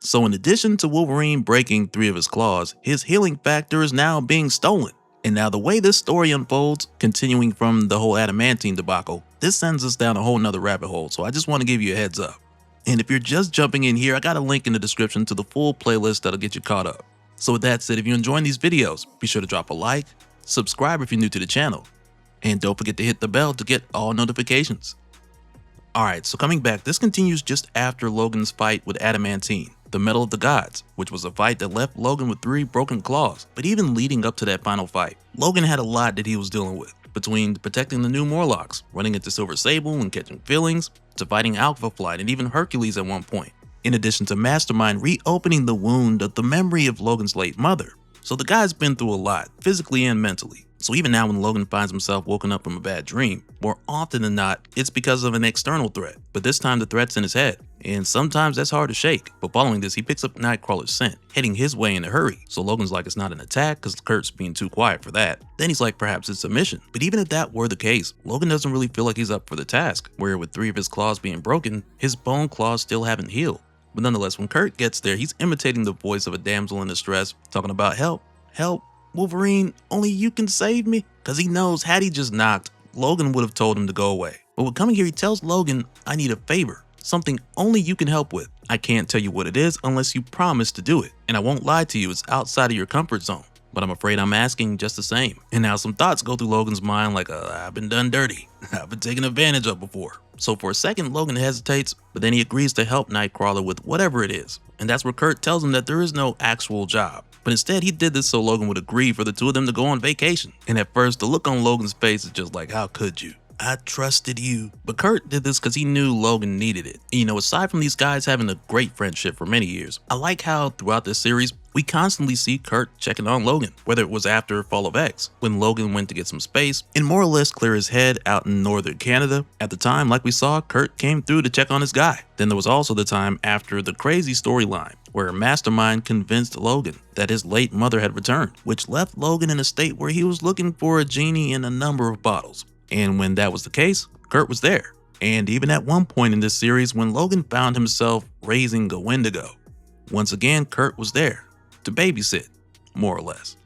So in addition to Wolverine breaking 3 of his claws, his healing factor is now being stolen. And now the way this story unfolds, continuing from the whole adamantine debacle, this sends us down a whole nother rabbit hole, so I just want to give you a heads up. And if you're just jumping in here, I got a link in the description to the full playlist that'll get you caught up. So with that said, if you're enjoying these videos, be sure to drop a like, subscribe if you're new to the channel, and don't forget to hit the bell to get all notifications. Alright, so coming back, this continues just after Logan's fight with Adamantine, the Metal of the Gods, which was a fight that left Logan with 3 broken claws. But even leading up to that final fight, Logan had a lot that he was dealing with, between protecting the new Morlocks, running into Silver Sable and catching feelings, to fighting Alpha Flight and even Hercules at one point, in addition to Mastermind reopening the wound of the memory of Logan's late mother. So the guy's been through a lot, physically and mentally. So even now when Logan finds himself woken up from a bad dream, more often than not, it's because of an external threat. But this time the threat's in his head, and sometimes that's hard to shake. But following this, he picks up Nightcrawler's scent, heading his way in a hurry. So Logan's like, it's not an attack because Kurt's being too quiet for that. Then he's like, perhaps it's a mission. But even if that were the case, Logan doesn't really feel like he's up for the task, where with 3 of his claws being broken, his bone claws still haven't healed. But nonetheless, when Kurt gets there, he's imitating the voice of a damsel in distress, talking about help, help, Wolverine, only you can save me. Cause he knows had he just knocked, Logan would have told him to go away. But with coming here, he tells Logan, I need a favor, something only you can help with. I can't tell you what it is unless you promise to do it. And I won't lie to you, it's outside of your comfort zone. But I'm afraid I'm asking just the same. And now some thoughts go through Logan's mind like, I've been done dirty. I've been taken advantage of before. So for a second, Logan hesitates, but then he agrees to help Nightcrawler with whatever it is. And that's where Kurt tells him that there is no actual job. But instead, he did this so Logan would agree for the 2 of them to go on vacation. And at first, the look on Logan's face is just like, how could you? I trusted you. But Kurt did this because he knew Logan needed it. And, aside from these guys having a great friendship for many years, I like how throughout this series, we constantly see Kurt checking on Logan, whether it was after Fall of X, when Logan went to get some space and more or less clear his head out in northern Canada. At the time, like we saw, Kurt came through to check on his guy. Then there was also the time after the crazy storyline, where Mastermind convinced Logan that his late mother had returned, which left Logan in a state where he was looking for a genie in a number of bottles. And when that was the case, Kurt was there. And even at one point in this series when Logan found himself raising a Wendigo, once again Kurt was there to babysit, more or less.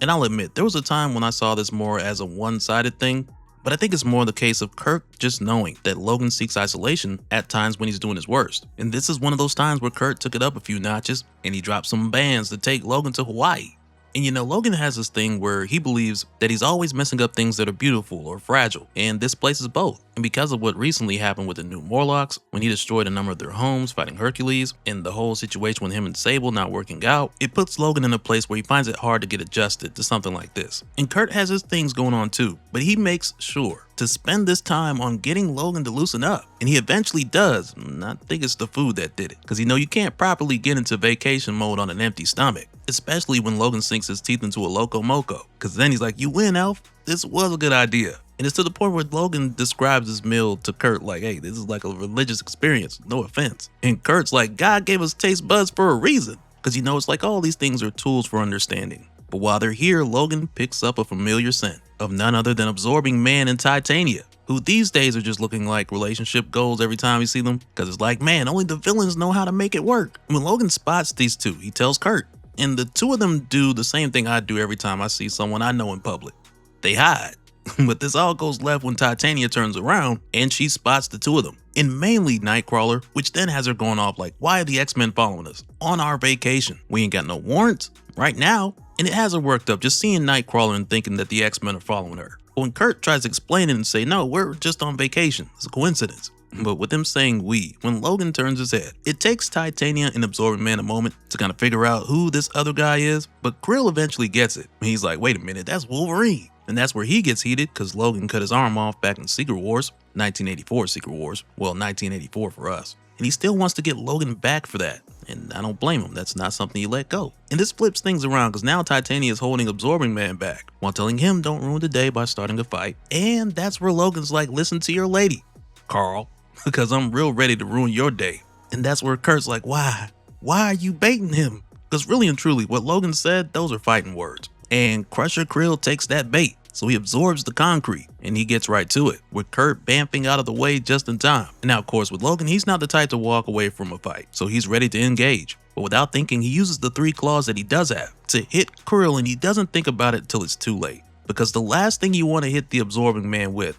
And I'll admit, there was a time when I saw this more as a one-sided thing, but I think it's more the case of Kurt just knowing that Logan seeks isolation at times when he's doing his worst. And this is one of those times where Kurt took it up a few notches and he dropped some bands to take Logan to Hawaii. And Logan has this thing where he believes that he's always messing up things that are beautiful or fragile, and this place is both. And because of what recently happened with the new Morlocks, when he destroyed a number of their homes fighting Hercules, and the whole situation with him and Sable not working out, it puts Logan in a place where he finds it hard to get adjusted to something like this. And Kurt has his things going on too, but he makes sure to spend this time on getting Logan to loosen up. And he eventually does, and I think it's the food that did it. Because you can't properly get into vacation mode on an empty stomach, especially when Logan sinks his teeth into a Loco Moco. Because then he's like, you win, Elf. This was a good idea. And it's to the point where Logan describes his meal to Kurt like, hey, this is like a religious experience, no offense. And Kurt's like, God gave us taste buds for a reason. Because it's like all these things are tools for understanding. But while they're here, Logan picks up a familiar scent of none other than Absorbing Man and Titania, who these days are just looking like relationship goals every time we see them. Because it's like, man, only the villains know how to make it work. When Logan spots these 2, he tells Kurt. And the 2 of them do the same thing I do every time I see someone I know in public. They hide. But this all goes left when Titania turns around and she spots the 2 of them. And mainly Nightcrawler, which then has her going off like, why are the X-Men following us? On our vacation. We ain't got no warrants right now. And it has her worked up just seeing Nightcrawler and thinking that the X-Men are following her. But when Kurt tries to explain it and say, no, we're just on vacation. It's a coincidence. But with him saying we, when Logan turns his head, it takes Titania and Absorbing Man a moment to kind of figure out who this other guy is. But Krill eventually gets it. He's like, wait a minute, that's Wolverine. And that's where he gets heated because Logan cut his arm off back in Secret Wars, 1984 Secret Wars, well 1984 for us. And he still wants to get Logan back for that. And I don't blame him, that's not something you let go. And this flips things around because now Titania is holding Absorbing Man back while telling him don't ruin the day by starting a fight. And that's where Logan's like, listen to your lady, Carl, because I'm real ready to ruin your day. And that's where Kurt's like, why? Why are you baiting him? Because really and truly, what Logan said, those are fighting words. And Crusher Krill takes that bait. So he absorbs the concrete and he gets right to it, with Kurt bamfing out of the way just in time. And now, of course, with Logan, he's not the type to walk away from a fight, so he's ready to engage. But without thinking, he uses the 3 claws that he does have to hit Krill, and he doesn't think about it till it's too late. Because the last thing you want to hit the absorbing man with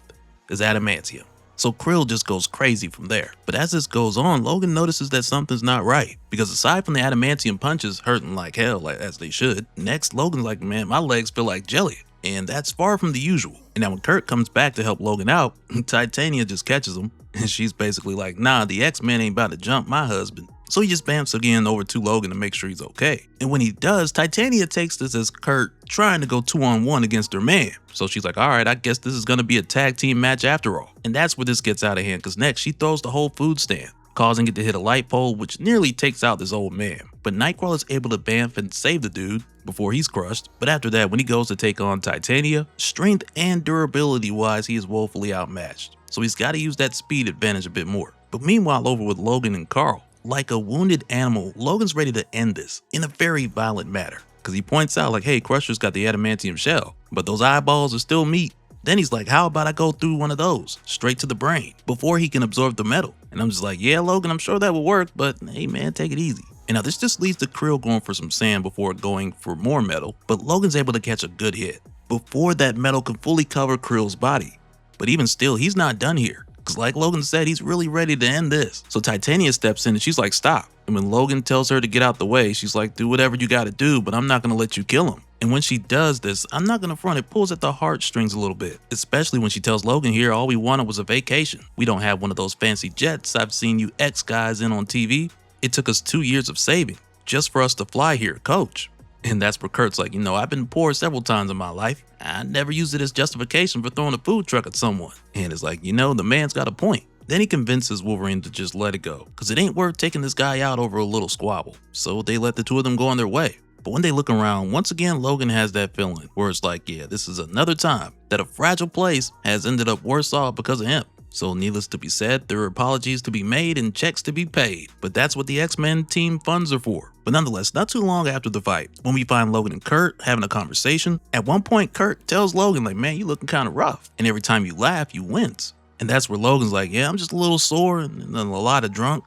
is adamantium. So Krill just goes crazy from there. But as this goes on, Logan notices that something's not right. Because aside from the adamantium punches hurting like hell, as they should, next Logan's like, man, my legs feel like jelly. And that's far from the usual. And now when Kurt comes back to help Logan out, Titania just catches him. And she's basically like, nah, the X-Men ain't about to jump my husband. So he just bamps again over to Logan to make sure he's okay. And when he does, Titania takes this as Kurt trying to go 2-on-1 against her man. So she's like, all right, I guess this is going to be a tag team match after all. And that's where this gets out of hand, because next she throws the whole food stand, causing it to hit a light pole, which nearly takes out this old man. But Nightcrawler is able to bamf and save the dude before he's crushed. But after that, when he goes to take on Titania, strength and durability wise, he is woefully outmatched. So he's got to use that speed advantage a bit more. But meanwhile, over with Logan and Carl, like a wounded animal, Logan's ready to end this in a very violent manner. Because he points out like, hey, Crusher's got the adamantium shell, but those eyeballs are still meat. Then he's like, how about I go through one of those straight to the brain before he can absorb the metal? And I'm just like, yeah, Logan, I'm sure that will work, but hey man, take it easy. And now this just leads to Krill going for some sand before going for more metal, but Logan's able to catch a good hit before that metal can fully cover Krill's body. But even still, he's not done here. Because like Logan said, he's really ready to end this. So Titania steps in and she's like, stop. And when Logan tells her to get out the way, she's like, do whatever you gotta do, but I'm not gonna let you kill him. And when she does this, I'm not gonna front, it pulls at the heartstrings a little bit. Especially when she tells Logan here all we wanted was a vacation. We don't have one of those fancy jets I've seen you ex-guys in on TV. It took us 2 years of saving just for us to fly here, coach. And that's where Kurt's like, I've been poor several times in my life. I never used it as justification for throwing a food truck at someone. And it's like, the man's got a point. Then he convinces Wolverine to just let it go, because it ain't worth taking this guy out over a little squabble. So they let the two of them go on their way. But when they look around, once again, Logan has that feeling where it's like, yeah, this is another time that a fragile place has ended up worse off because of him. So needless to be said, there are apologies to be made and checks to be paid. But that's what the X-Men team funds are for. But nonetheless, not too long after the fight, when we find Logan and Kurt having a conversation, at one point Kurt tells Logan like, man, you looking kind of rough. And every time you laugh, you wince. And that's where Logan's like, yeah, I'm just a little sore and a lot of drunk.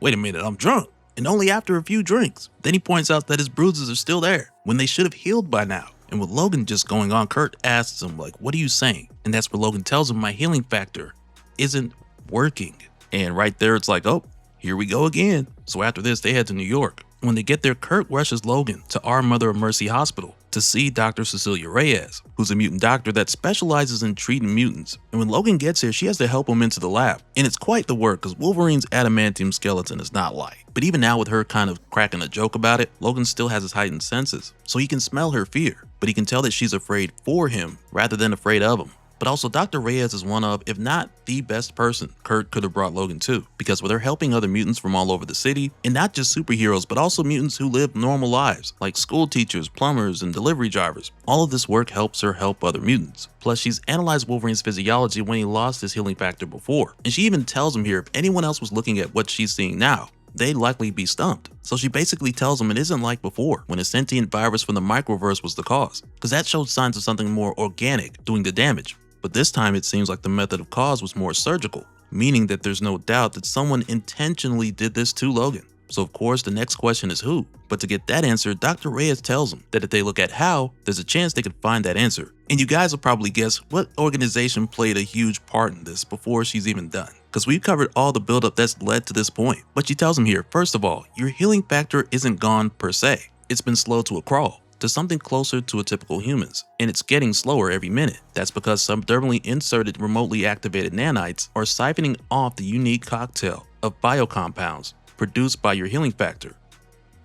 Wait a minute, I'm drunk. And only after a few drinks. Then he points out that his bruises are still there when they should have healed by now. And with Logan just going on, Kurt asks him like, what are you saying? And that's where Logan tells him my healing factor isn't working. And right there, it's like, oh, here we go again. So after this, they head to New York. When they get there, Kurt rushes Logan to Our Mother of Mercy Hospital to see Dr. Cecilia Reyes, who's a mutant doctor that specializes in treating mutants. And when Logan gets here, she has to help him into the lab. And it's quite the work, because Wolverine's adamantium skeleton is not light. But even now with her kind of cracking a joke about it, Logan still has his heightened senses. So he can smell her fear, but he can tell that she's afraid for him rather than afraid of him. But also, Dr. Reyes is one of, if not the best person Kurt could have brought Logan to, because with her helping other mutants from all over the city, and not just superheroes, but also mutants who live normal lives, like school teachers, plumbers, and delivery drivers. All of this work helps her help other mutants. Plus, she's analyzed Wolverine's physiology when he lost his healing factor before. And she even tells him here if anyone else was looking at what she's seeing now, they'd likely be stumped. So she basically tells him it isn't like before, when a sentient virus from the microverse was the cause, because that showed signs of something more organic doing the damage. But this time it seems like the method of cause was more surgical, meaning that there's no doubt that someone intentionally did this to Logan. So of course the next question is who? But to get that answer, Dr. Reyes tells him that if they look at how, there's a chance they could find that answer. And you guys will probably guess what organization played a huge part in this before she's even done, because we've covered all the buildup that's led to this point. But she tells him here, first of all, your healing factor isn't gone per se. It's been slow to a crawl, to something closer to a typical human's, and it's getting slower every minute. That's because subdermally inserted remotely activated nanites are siphoning off the unique cocktail of biocompounds produced by your healing factor.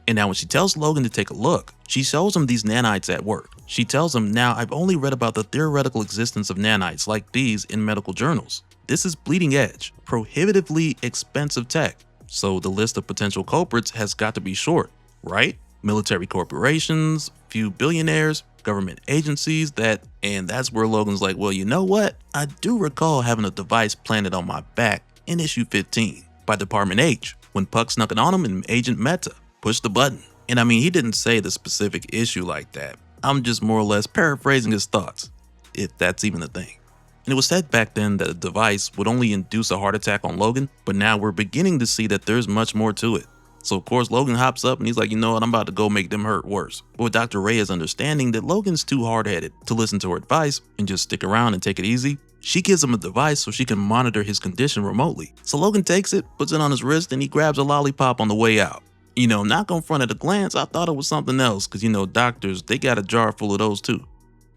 And now when she tells Logan to take a look, she shows him these nanites at work. She tells him, now I've only read about the theoretical existence of nanites like these in medical journals. This is bleeding edge, prohibitively expensive tech. So the list of potential culprits has got to be short, right? Military corporations, few billionaires, government agencies and that's where Logan's like, well, you know what? I do recall having a device planted on my back in issue 15 by Department H when Puck snuck it on him and Agent Meta pushed the button. And I mean, he didn't say the specific issue like that. I'm just more or less paraphrasing his thoughts, if that's even a thing. And it was said back then that a device would only induce a heart attack on Logan, but now we're beginning to see that there's much more to it. So of course Logan hops up and he's like, you know what, I'm about to go make them hurt worse. But with Dr. Reyes understanding that Logan's too hard-headed to listen to her advice and just stick around and take it easy, she gives him a device so she can monitor his condition remotely. So Logan takes it, puts it on his wrist, and he grabs a lollipop on the way out. Not gonna front at a glance, I thought it was something else, cause doctors, they got a jar full of those too.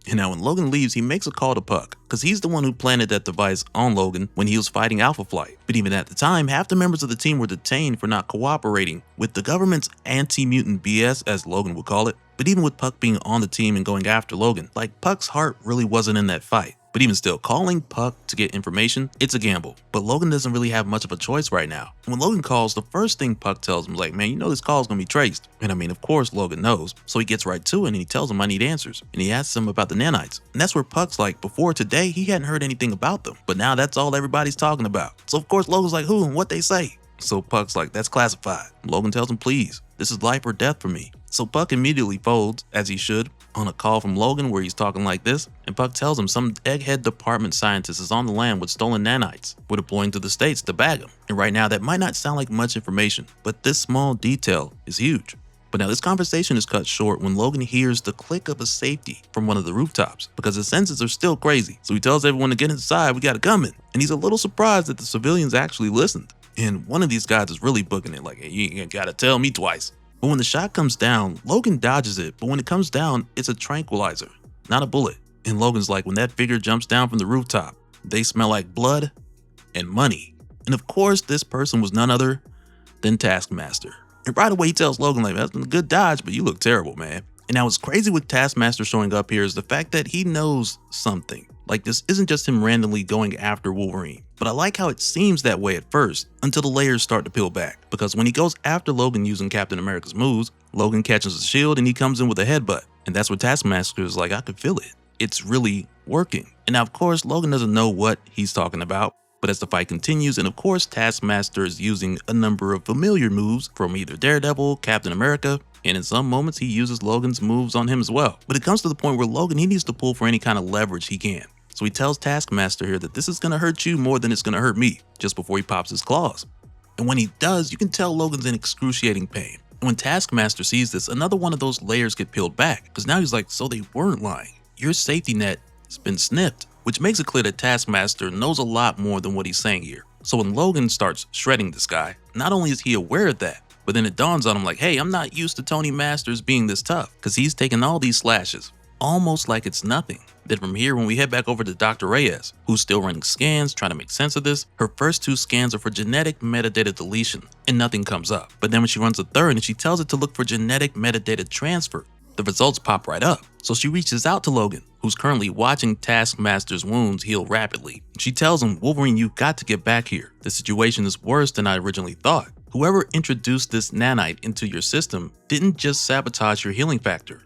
And now when Logan leaves, he makes a call to Puck, cause he's the one who planted that device on Logan when he was fighting Alpha Flight. But even at the time, half the members of the team were detained for not cooperating with the government's anti-mutant BS, as Logan would call it. But even with Puck being on the team and going after Logan, Puck's heart really wasn't in that fight. But even still, calling Puck to get information, it's a gamble. But Logan doesn't really have much of a choice right now. When Logan calls, the first thing Puck tells him is like, man, this call's gonna be traced. And of course Logan knows. So he gets right to it and he tells him I need answers. And he asks him about the nanites. And that's where Puck's like, before today, he hadn't heard anything about them. But now that's all everybody's talking about. So of course Logan's like, who and what they say? So Puck's like, that's classified. Logan tells him, please, this is life or death for me. So Puck immediately folds, as he should, on a call from Logan where he's talking like this, and Puck tells him some egghead department scientist is on the land with stolen nanites. We're deploying to the States to bag them. And right now that might not sound like much information, but this small detail is huge. But now this conversation is cut short when Logan hears the click of a safety from one of the rooftops because his senses are still crazy. So he tells everyone to get inside, we got it coming. And he's a little surprised that the civilians actually listened. And one of these guys is really booking it like, hey, you ain't gotta tell me twice. But when the shot comes down, Logan dodges it, but when it comes down, it's a tranquilizer, not a bullet. And Logan's like, when that figure jumps down from the rooftop, they smell like blood and money. And of course, this person was none other than Taskmaster. And right away, he tells Logan, like, that's been a good dodge, but you look terrible, man. And now what's crazy with Taskmaster showing up here is the fact that he knows something. Like, this isn't just him randomly going after Wolverine. But I like how it seems that way at first, until the layers start to peel back. Because when he goes after Logan using Captain America's moves, Logan catches his shield and he comes in with a headbutt. And that's where Taskmaster is like, I could feel it. It's really working. And now, of course, Logan doesn't know what he's talking about. But as the fight continues, and of course, Taskmaster is using a number of familiar moves from either Daredevil, Captain America, and in some moments he uses Logan's moves on him as well. But it comes to the point where Logan, he needs to pull for any kind of leverage he can. So he tells Taskmaster here that this is gonna hurt you more than it's gonna hurt me, just before he pops his claws. And when he does, you can tell Logan's in excruciating pain. And when Taskmaster sees this, another one of those layers get peeled back, because now he's like, so they weren't lying. Your safety net has been snipped, which makes it clear that Taskmaster knows a lot more than what he's saying here. So when Logan starts shredding this guy, not only is he aware of that, but then it dawns on him like, hey, I'm not used to Tony Masters being this tough, because he's taking all these slashes, almost like it's nothing. Then from here, when we head back over to Dr. Reyes, who's still running scans, trying to make sense of this, her first two scans are for genetic metadata deletion, and nothing comes up. But then when she runs a third and she tells it to look for genetic metadata transfer, the results pop right up. So she reaches out to Logan, who's currently watching Taskmaster's wounds heal rapidly. She tells him, Wolverine, you've got to get back here. The situation is worse than I originally thought. Whoever introduced this nanite into your system didn't just sabotage your healing factor.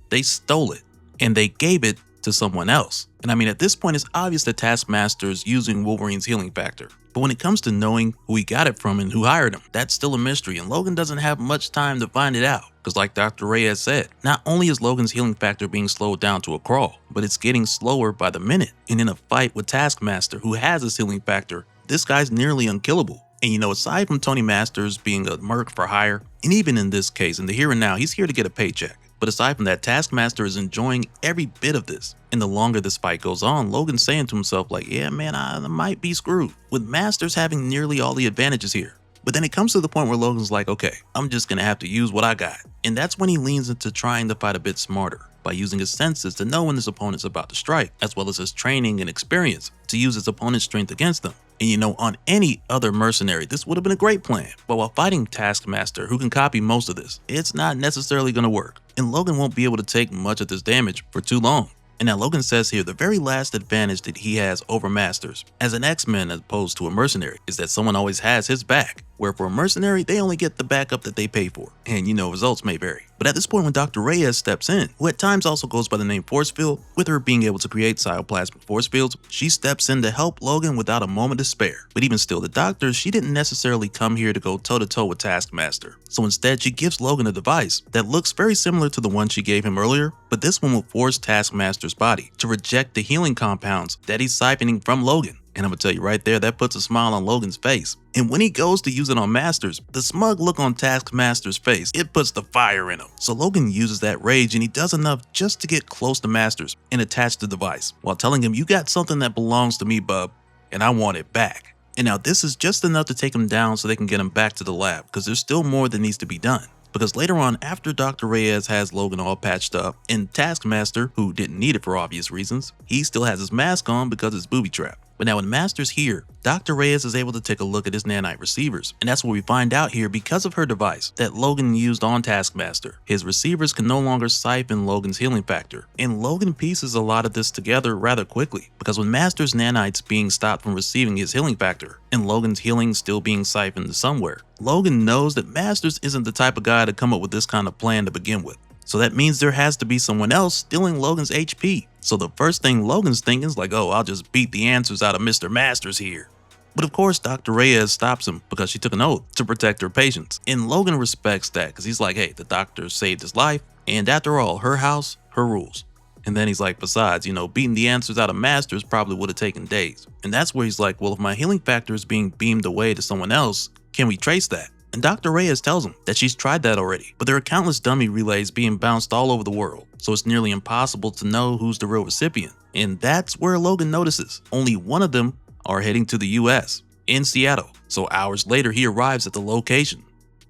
They stole it, and they gave it to someone else. And at this point, it's obvious that Taskmaster is using Wolverine's healing factor. But when it comes to knowing who he got it from and who hired him, that's still a mystery, and Logan doesn't have much time to find it out. Because like Dr. Reyes said, not only is Logan's healing factor being slowed down to a crawl, but it's getting slower by the minute. And in a fight with Taskmaster, who has his healing factor, this guy's nearly unkillable. And aside from Tony Masters being a merc for hire, and even in this case, in the here and now, he's here to get a paycheck. But aside from that, Taskmaster is enjoying every bit of this. And the longer this fight goes on, Logan's saying to himself like, yeah man, I might be screwed, with Masters having nearly all the advantages here. But then it comes to the point where Logan's like, okay, I'm just gonna have to use what I got. And that's when he leans into trying to fight a bit smarter, by using his senses to know when his opponent's about to strike, as well as his training and experience to use his opponent's strength against them. And on any other mercenary, this would have been a great plan. But while fighting Taskmaster, who can copy most of this, it's not necessarily gonna work. And Logan won't be able to take much of this damage for too long. And now Logan says here the very last advantage that he has over Masters, as an X-Men as opposed to a mercenary, is that someone always has his back. Where for a mercenary, they only get the backup that they pay for. And results may vary. But at this point when Dr. Reyes steps in, who at times also goes by the name Force Field, with her being able to create cytoplasmic force fields, she steps in to help Logan without a moment to spare. But even still, the doctor, she didn't necessarily come here to go toe-to-toe with Taskmaster. So instead, she gives Logan a device that looks very similar to the one she gave him earlier, but this one will force Taskmaster's body to reject the healing compounds that he's siphoning from Logan. And I'm gonna tell you right there, that puts a smile on Logan's face. And when he goes to use it on Masters, the smug look on Taskmaster's face, it puts the fire in him. So Logan uses that rage and he does enough just to get close to Masters and attach the device, while telling him, "You got something that belongs to me, bub, and I want it back." And now this is just enough to take him down so they can get him back to the lab, because there's still more that needs to be done. Because later on, after Dr. Reyes has Logan all patched up, and Taskmaster, who didn't need it for obvious reasons, he still has his mask on because it's booby trapped. But now when Master's here, Dr. Reyes is able to take a look at his nanite receivers, and that's where we find out here, because of her device that Logan used on Taskmaster, his receivers can no longer siphon Logan's healing factor. And Logan pieces a lot of this together rather quickly, because when Master's nanites being stopped from receiving his healing factor, and Logan's healing still being siphoned somewhere, Logan knows that Masters isn't the type of guy to come up with this kind of plan to begin with. So that means there has to be someone else stealing Logan's HP. So the first thing Logan's thinking is like, oh, I'll just beat the answers out of Mr. Masters here. But of course, Dr. Reyes stops him because she took an oath to protect her patients. And Logan respects that because he's like, hey, the doctor saved his life. And after all, her house, her rules. And then he's like, besides, beating the answers out of Masters probably would have taken days. And that's where he's like, well, if my healing factor is being beamed away to someone else, can we trace that? And Dr. Reyes tells him that she's tried that already, but there are countless dummy relays being bounced all over the world, so it's nearly impossible to know who's the real recipient. And that's where Logan notices only one of them are heading to the US, in Seattle. So hours later, he arrives at the location,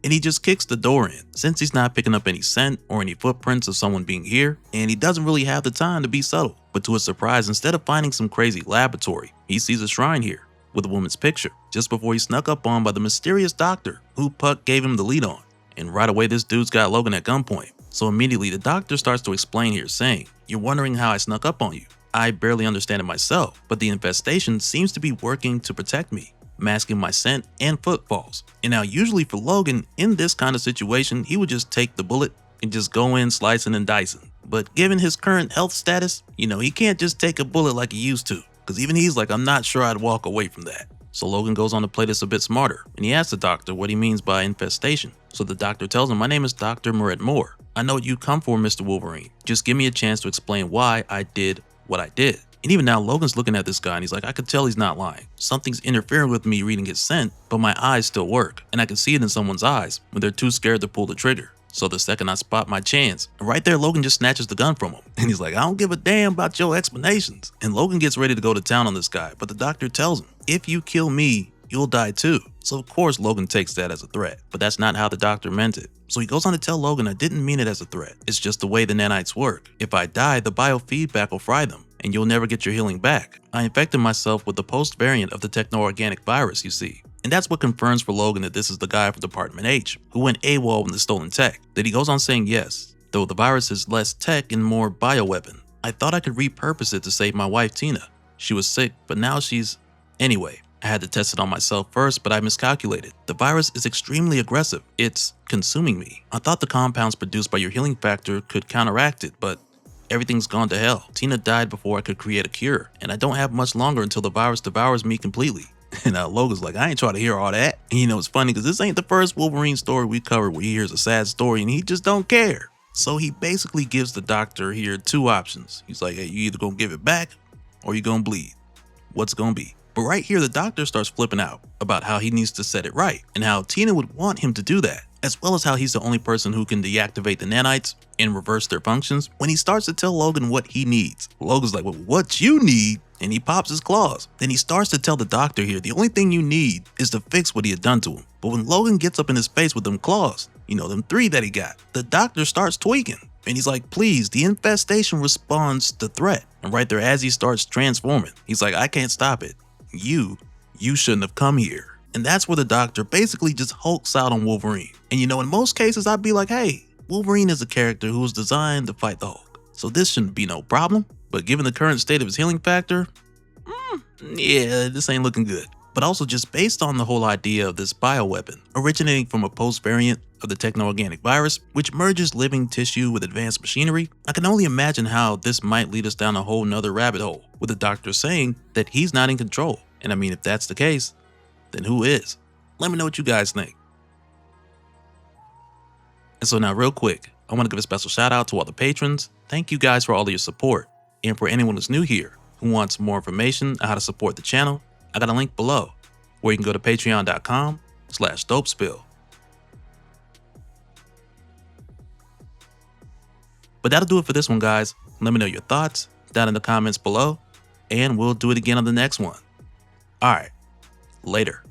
and he just kicks the door in, since he's not picking up any scent or any footprints of someone being here, and he doesn't really have the time to be subtle. But to his surprise, instead of finding some crazy laboratory, he sees a shrine here with a woman's picture, just before he's snuck up on by the mysterious doctor who Puck gave him the lead on. And right away, this dude's got Logan at gunpoint. So immediately the doctor starts to explain here, saying, "You're wondering how I snuck up on you. I barely understand it myself, but the infestation seems to be working to protect me, masking my scent and footfalls." And now usually for Logan, in this kind of situation, he would just take the bullet and just go in slicing and dicing. But given his current health status, he can't just take a bullet like he used to. Because even he's like, I'm not sure I'd walk away from that. So Logan goes on to play this a bit smarter, and he asks the doctor what he means by infestation. So the doctor tells him, "My name is Dr. Morett Moore. I know what you come for, Mr. Wolverine. Just give me a chance to explain why I did what I did." And even now, Logan's looking at this guy, and he's like, I could tell he's not lying. Something's interfering with me reading his scent, but my eyes still work, and I can see it in someone's eyes when they're too scared to pull the trigger. So the second I spot my chance, and right there, Logan just snatches the gun from him. And he's like, I don't give a damn about your explanations. And Logan gets ready to go to town on this guy, but the doctor tells him, if you kill me, you'll die too. So of course, Logan takes that as a threat, but that's not how the doctor meant it. So he goes on to tell Logan, I didn't mean it as a threat. It's just the way the nanites work. If I die, the biofeedback will fry them, and you'll never get your healing back. I infected myself with the post variant of the techno-organic virus, you see. And that's what confirms for Logan that this is the guy from Department H who went AWOL with the stolen tech. Then he goes on saying, yes, though the virus is less tech and more bioweapon. I thought I could repurpose it to save my wife Tina. She was sick, but now she's... Anyway, I had to test it on myself first, but I miscalculated. The virus is extremely aggressive. It's consuming me. I thought the compounds produced by your healing factor could counteract it, but everything's gone to hell. Tina died before I could create a cure, and I don't have much longer until the virus devours me completely. And Logan's like, I ain't trying to hear all that. And it's funny because this ain't the first Wolverine story we covered where he hears a sad story and he just don't care. So he basically gives the doctor here two options. He's like, hey, you either gonna give it back or you gonna bleed. What's it gonna be? But right here, the doctor starts flipping out about how he needs to set it right and how Tina would want him to do that, as well as how he's the only person who can deactivate the nanites and reverse their functions. When he starts to tell Logan what he needs, Logan's like, well, what you need? And he pops his claws. Then he starts to tell the doctor here, the only thing you need is to fix what he had done to him. But when Logan gets up in his face with them claws, them 3 that he got, the doctor starts tweaking. And he's like, please, the infestation responds to threat. And right there, as he starts transforming, he's like, I can't stop it. You shouldn't have come here. And that's where the doctor basically just hulks out on Wolverine. And in most cases, I'd be like, hey, Wolverine is a character who was designed to fight the Hulk, so this shouldn't be no problem. But given the current state of his healing factor, yeah, this ain't looking good. But also just based on the whole idea of this bioweapon originating from a post-variant of the techno-organic virus, which merges living tissue with advanced machinery, I can only imagine how this might lead us down a whole nother rabbit hole, with the doctor saying that he's not in control. And I mean, if that's the case, then who is? Let me know what you guys think. And so now real quick, I want to give a special shout out to all the patrons. Thank you guys for all of your support. And for anyone who's new here who wants more information on how to support the channel, I got a link below where you can go to patreon.com/DopeSpill. But that'll do it for this one, guys. Let me know your thoughts down in the comments below, and we'll do it again on the next one. Alright, later.